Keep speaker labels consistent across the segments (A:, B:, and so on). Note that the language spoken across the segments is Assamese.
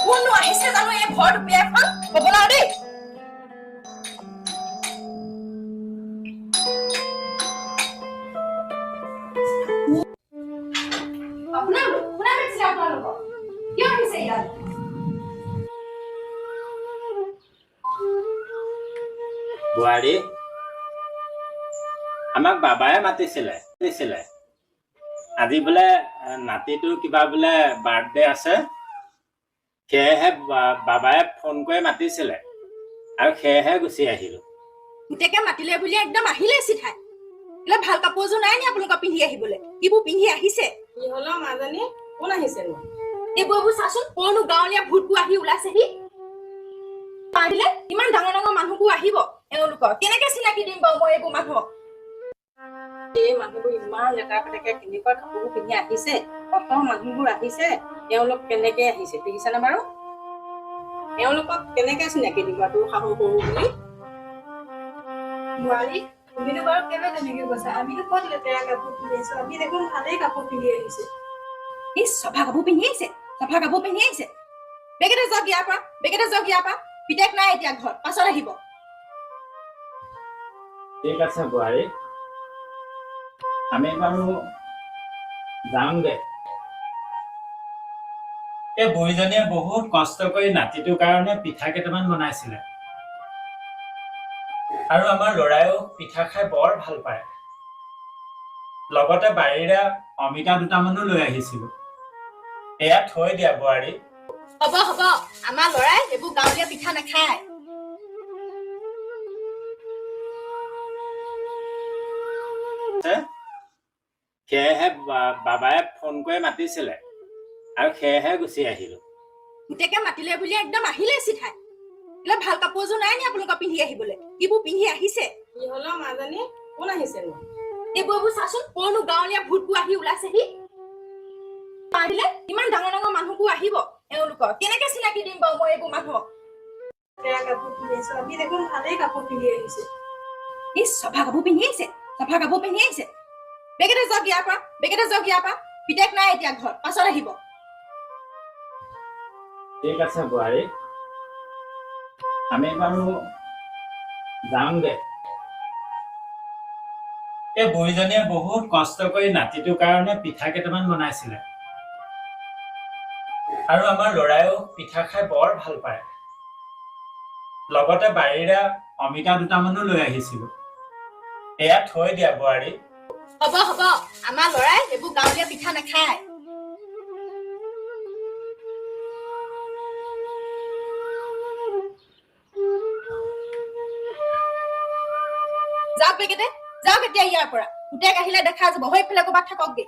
A: কোননো আহিছে জানো এই ঘৰ বিয়াখন কবলা দেই
B: বুৱাৰী আমাক বাবাই মাতিছিলে আজি বোলে নাতিটোৰ কিবা বোলে বাৰ্থডে আছে সেয়েহে বাবাই ফোন কৰি মাতিছিলে আৰু সেয়েহে গুচি আহিলো
A: গোটেকে মাতিলে বুলি একদম আহিলে চিধাই এলা ভাল কাপোৰযোৰ নাই নি আপোনালোকৰ পিন্ধি আহিবলৈ কিবোৰ পিন্ধি আহিছে
C: কি হলো মাজনী কোন আহিছে নো
A: এইবোৰ চাচোন কোননো গাঁৱলীয়া ভূতবোৰ আহি ওলাইছেহি পাৰিলে ইমান ডাঙৰ ডাঙৰ মানুহবোৰ আহিব এওঁলোকৰ কেনেকে চিনাকি দিম বাৰু মই এইবোৰ মানুহক
C: এই মানুহবোৰ ইমান লেতেৰা পেটেকে কেনেকুৱা কাপোৰবোৰ পিন্ধি আহিছে কত মানুহবোৰ আহিছে এওঁলোক কেনেকে আহিছে দেখিছানে বাৰু এওঁলোকক কেনেকে চিনাকি দিবা তোৰ শাহু সৰু বুলি
D: বোৱাৰী তুমিনো বাৰু কেনে তেনেকে কৈছা আমিনো ক'ত লেতেৰা কাপোৰ পিন্ধি আহিছো আমি দেখোন ভালেই কাপোৰ পিন্ধি আহিছো
A: এই চফা কাপোৰ পিন্ধি আহিছে বেগেতে যাওক ইয়াৰ পৰা পিতেক নাই এতিয়া ঘৰ পাছত আহিব
B: ঠিক আছে বুৱাৰী আমি বাৰু যামগে এই বুঢ়ীজনীয়ে বহুত কষ্ট কৰি নাতিটোৰ কাৰণে পিঠা কেইটামান বনাইছিলে আৰু আমাৰ ল'ৰায়েও পিঠা খাই বৰ ভাল পায় লগতে বাৰীৰে অমিতা দুটামানো লৈ আহিছিলো এয়া থৈ দিয়া বুৱাৰী
A: হ'ব আমাৰ ল'ৰাই এইবোৰ গাঁৱলীয়া পিঠা নাখায়
B: সেয়েহে বাবাই ফোন কৰি মাতিছিলে আৰু সেয়েহে গুচি আহিলো
A: গোটেকে মাতিলে বুলি একদম আহিলে চিধাই এলা ভাল কাপোৰযোৰ নাই নি আপোনালোকৰ পিন্ধি আহিবলৈ কিবোৰ পিন্ধি আহিছে
C: কি হলো মাজনী কোন আহিছে নো
A: এইবোৰ চাচোন কোননো গাঁৱলীয়া ভূতবোৰ আহি ওলাইছেহি পাৰিলে ইমান ডাঙৰ ডাঙৰ মানুহবোৰ আহিব এওঁলোকৰ কেনেকে চিনাকি দিম বাৰু মই এইবোৰ মানুহক
D: লেতেৰা কাপোৰ পিন্ধি আহিছো আমি দেখোন ভালেই কাপোৰ পিন্ধি আহিছো
A: এই চফা কাপোৰ পিন্ধি আহিছে বেগেতে যাওক ইয়াৰ পৰা পিতেক নাই এতিয়া ঘৰ পাছত আহিব
B: ঠিক আছে বুৱাৰী আমি বাৰু যামগে এই বুঢ়ীজনীয়ে বহুত কষ্ট কৰি নাতিটোৰ কাৰণে পিঠা কেইটামান বনাইছিলে আৰু আমাৰ ল'ৰায়েও পিঠা খাই বৰ ভাল পায় লগতে বাৰীৰে অমিতা দুটামানো লৈ আহিছিলো এয়া থৈ দিয়া বুৱাৰী
A: হ'ব আমাৰ ল'ৰাই এইবোৰ গাঁৱলীয়া পিঠা নাখায় যাওক এতিয়া ইয়াৰ পৰা পুতেক আহিলে দেখা যাব সেইফালে ক'ৰবাত থাককগে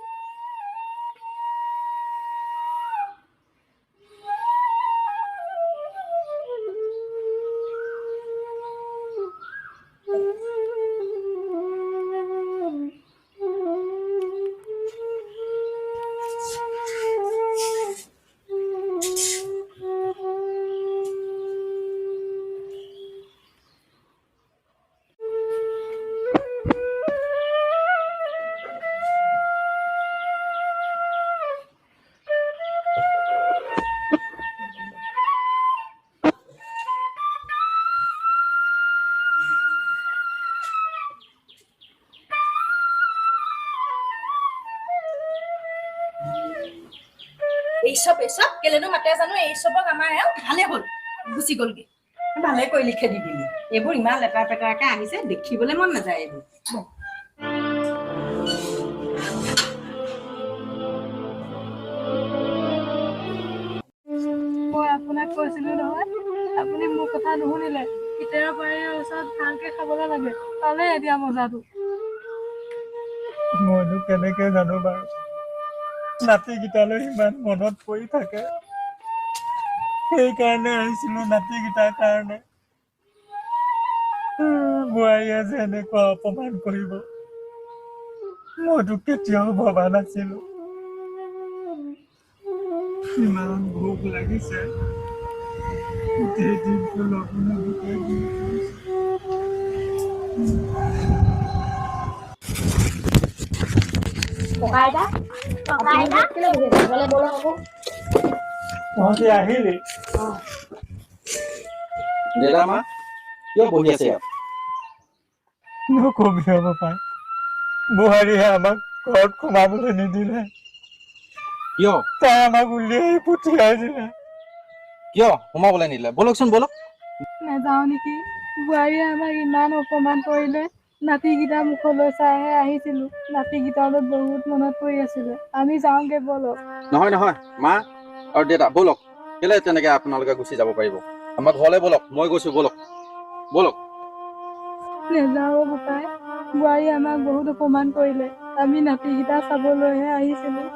A: এইসব কেলেনো মাতে জানো এইসবক আমাৰ ভালে হ'ল গুচি গ'লগে
C: ভালে কৰিলি খেদি দিলি এইবোৰ ইমান লেতেৰা পেতেৰাকে আহিছে দেখিবলৈ মন নাযায় এইবোৰ
D: মই আপোনাক কৈছিলো নহয় আপুনি মোৰ কথা নুশুনিলে কেতিয়াবা বাৰীৰ ওচৰত ভালকে খাবলৈ লাগে পালে এতিয়া মজাটো
E: মইনো কেনেকে জানো বাৰু নাতিকেইটালৈ ইমান মনত পৰি থাকে সেইকাৰণে আহিছিলো নাতিকেইটাৰ কাৰণে বোৱাৰীয়ে যে এনেকুৱা অপমান কৰিব মইতো কেতিয়াও ভবা নাছিলো ইমান ভোক লাগিছে গোটেই দিনটো লঘোণে ভোকে ঘূৰি ফুৰিছো
A: ককা আইতা কেলে বহি আছে ঘৰলে ব'লক আকৌ
E: তহঁতি আহিলি
F: দেউতা মা কিয় বহি আছে ইয়াত?
E: নকবি হ'ব পাই বুঢ়াৰীয়ে আমাক ঘৰত সোমাবলৈ নিদিলে
F: কিয়
E: তাই আমাক উলিয়াই পঠিয়াই দিলে
F: কিয় সোমাবলৈ নিদিলে? বলকচোন বলক।
D: নাযাওঁ নেকি বোৱাৰীয়ে আমাক ইমান অপমান কৰিলে নাতিকেইটাৰ মুখলৈ চাইহে আহিছিলোঁ নাতিকেইটালৈ বহুত মনত পৰি আছিলে আমি যাওঁগে ব'লক
F: নহয় নহয় মা আৰু দেউতা বলক কেলে তেনেকে আপোনালোকে গুচি যাব পাৰিব আমাৰ ঘৰলৈ বলক মই গৈছো বলক বলক
D: নেযাওঁ পাপাই বোৱাৰীয়ে আমাক বহুত অপমান কৰিলে আমি নাতিকেইটা চাবলৈহে আহিছিলোঁ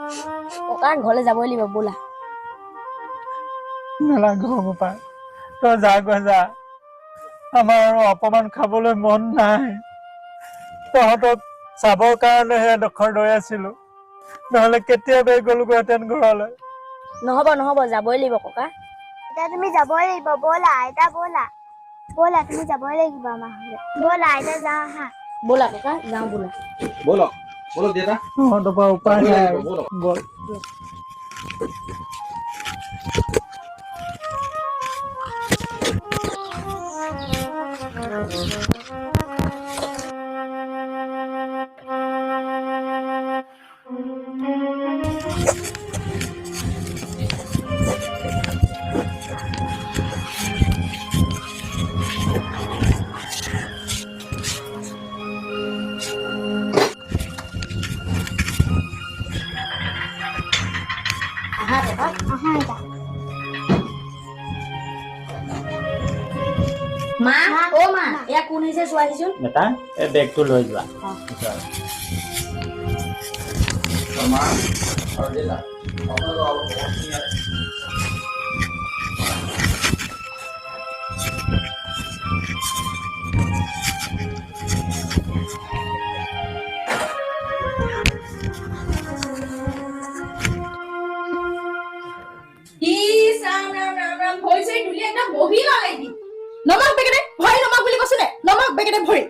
A: ককা ঘৰলে যাবই লাগিব ব'লা
E: নালাগে হ'ব পাই তই যাগৈ যা আমাৰ আৰু অপমান খাবলৈ মন নাই তহঁতক চাবৰ কাৰণেহে এডোখৰ ৰৈ আছিলো নহ'লে কেতিয়াবাই গ'লোগৈহেঁতেন ঘৰলৈ
A: নহ'ব যাবই লাগিব ককা
G: এতিয়া তুমি যাবই লাগিব ব'লা আইতা ব'লা ব'লা তুমি যাবই লাগিব আমাৰ ঘৰলে ব'লা আইতা যাওঁ আহা
A: ব'লা ককা যাওঁ ব'লা
F: বলক বলক দেউতা
E: তহঁতৰ পৰা উপায় নাই আৰু।
F: ব'লক।
E: ব'ল
A: আহা ককা
G: আহা আইতা
A: মা অ মা এয়া কোন আহিছে চোৱাহিচোন
E: বেটা এই বেগটো লৈ যোৱা
F: মা আৰু দেউতা আপোনালোক অলপ বহকচোন ইয়াত।
A: ৰাম ভৰি চৰি তুলি একদম বহি ললে কি নমক বেগেতে ভৰি নমক বুলি কৈছো নে নমক বেগেতে ভৰি